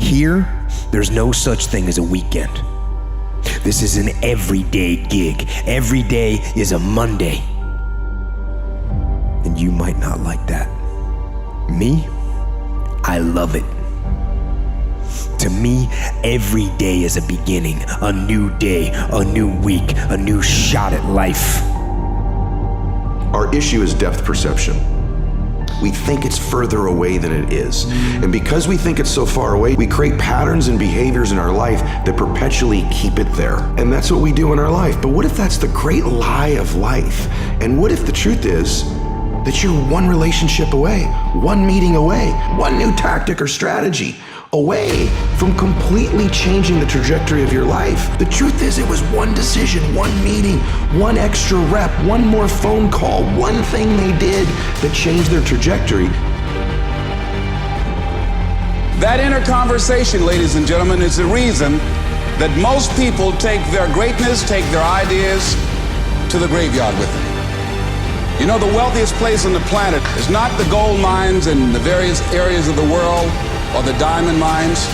Here, there's no such thing as a weekend. This is an everyday gig. Every day is a Monday. And you might not like that. Me, I love it. To me, every day is a beginning, a new day, a new week, a new shot at life. Our issue is depth perception. We think it's further away than it is. And because we think it's so far away, we create patterns and behaviors in our life that perpetually keep it there. And that's what we do in our life. But what if that's the great lie of life? And what if the truth is that you're one relationship away, one meeting away, one new tactic or strategy away from completely changing the trajectory of your life? The truth is, it was one decision, one meeting, one extra rep, one more phone call, one thing they did that changed their trajectory. That inner conversation, ladies and gentlemen, is the reason that most people take their greatness, take their ideas to the graveyard with them. You know, the wealthiest place on the planet is not the gold mines in the various areas of the world or the diamond mines.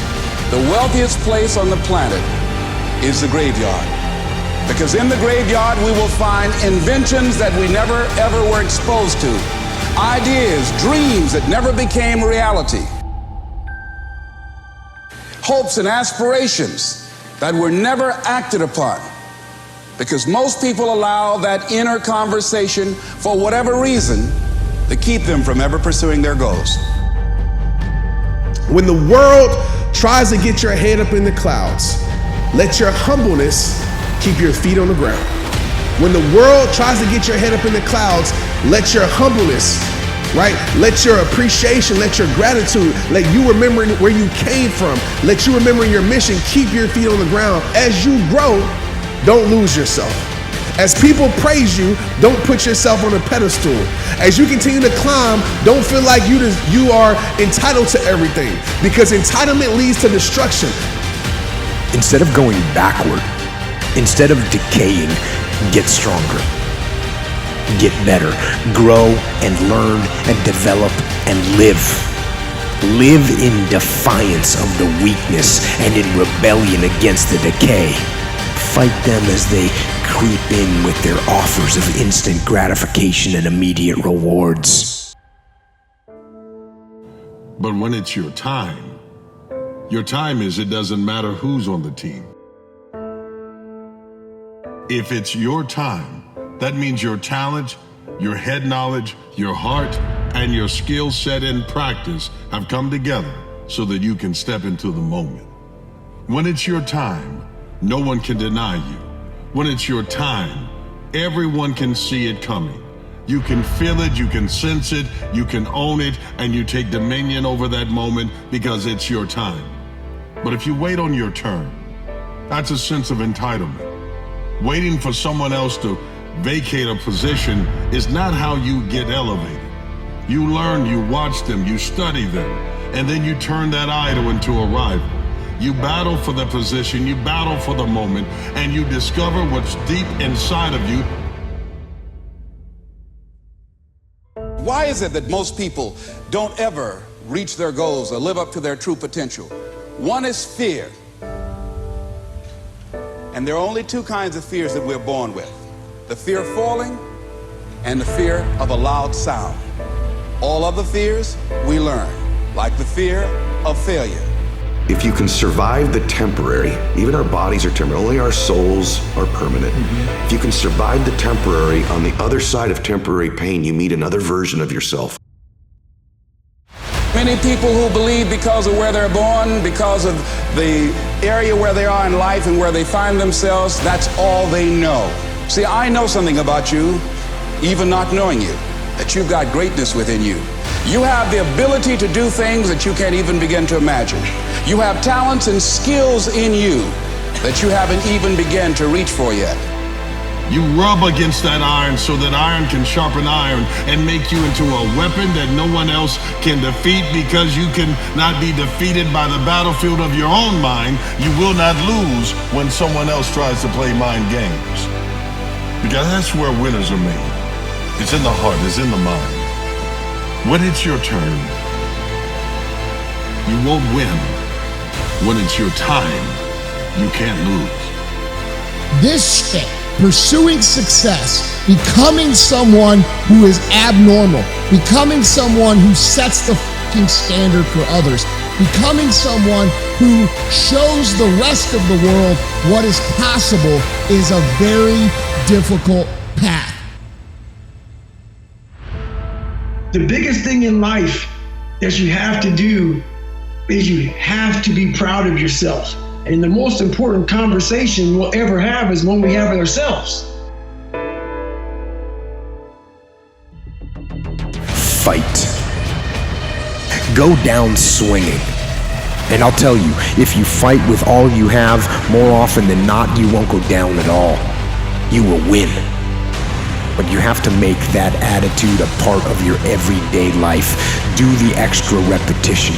The wealthiest place on the planet is the graveyard. Because in the graveyard we will find inventions that we never ever were exposed to. Ideas, dreams that never became reality. Hopes and aspirations that were never acted upon. Because most people allow that inner conversation, for whatever reason, to keep them from ever pursuing their goals. When the world tries to get your head up in the clouds, let your humbleness keep your feet on the ground. When the world tries to get your head up in the clouds, let your humbleness, right? Let your appreciation, let your gratitude, let you remembering where you came from, let you remember your mission, keep your feet on the ground. As you grow, don't lose yourself. As people praise you, don't put yourself on a pedestal. As you continue to climb, don't feel like you are entitled to everything, because entitlement leads to destruction. Instead of going backward, instead of decaying, get stronger. Get better, grow and learn and develop and live. Live in defiance of the weakness and in rebellion against the decay. Fight them as they creep in with their offers of instant gratification and immediate rewards. But when it's your time is it doesn't matter who's on the team. If it's your time, that means your talent, your head knowledge, your heart, and your skill set and practice have come together so that you can step into the moment. When it's your time, no one can deny you. When it's your time, everyone can see it coming. You can feel it, you can sense it, you can own it, and you take dominion over that moment because it's your time. But if you wait on your turn, that's a sense of entitlement. Waiting for someone else to vacate a position is not how you get elevated. You learn, you watch them, you study them, and then you turn that idol into a rival. You battle for the position, you battle for the moment, and you discover what's deep inside of you. Why is it that most people don't ever reach their goals or live up to their true potential? One is fear. And there are only two kinds of fears that we're born with: the fear of falling and the fear of a loud sound. All other fears we learn, like the fear of failure. If you can survive the temporary, even our bodies are temporary, only our souls are permanent. If you can survive the temporary, on the other side of temporary pain, you meet another version of yourself. Many people who believe because of where they're born, because of the area where they are in life and where they find themselves, that's all they know. See, I know something about you, even not knowing you, that you've got greatness within you. You have the ability to do things that you can't even begin to imagine. You have talents and skills in you that you haven't even begun to reach for yet. You rub against that iron so that iron can sharpen iron and make you into a weapon that no one else can defeat, because you can not be defeated by the battlefield of your own mind. You will not lose when someone else tries to play mind games. Because that's where winners are made. It's in the heart, it's in the mind. When it's your turn, you won't win When it's your time, you can't lose. This shit, pursuing success, becoming someone who is abnormal, becoming someone who sets the fucking standard for others, becoming someone who shows the rest of the world what is possible is a very difficult path. The biggest thing in life that you have to do is you have to be proud of yourself. And the most important conversation we'll ever have is one we have with ourselves. Fight. Go down swinging. And I'll tell you, if you fight with all you have, more often than not, you won't go down at all. You will win. But you have to make that attitude a part of your everyday life. Do the extra repetition.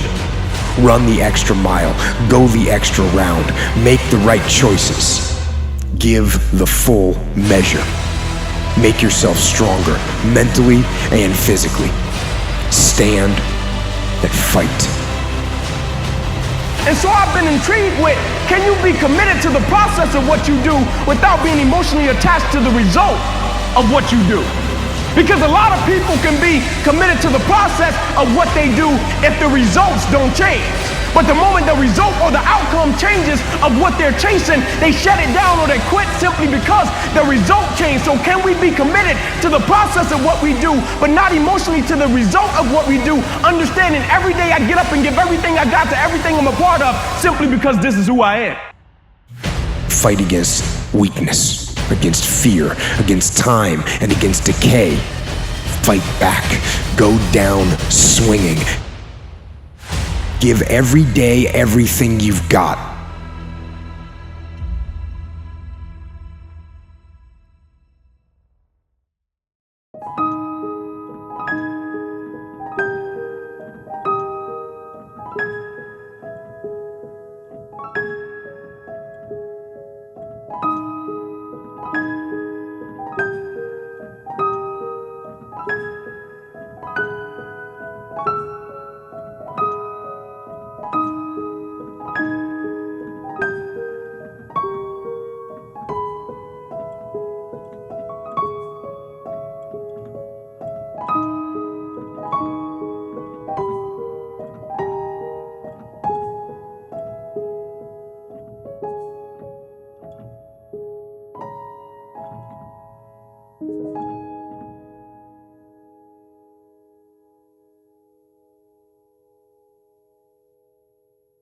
Run the extra mile. Go the extra round. Make the right choices. Give the full measure. Make yourself stronger, mentally and physically. Stand and fight. And so I've been intrigued with, can you be committed to the process of what you do without being emotionally attached to the result of what you do? Because a lot of people can be committed to the process of what they do if the results don't change. But the moment the result or the outcome changes of what they're chasing, they shut it down or they quit simply because the result changed. So can we be committed to the process of what we do, but not emotionally to the result of what we do, understanding every day I get up and give everything I got to everything I'm a part of simply because this is who I am? Fight against weakness, against fear, against time, and against decay. Fight back. Go down swinging. Give every day everything you've got.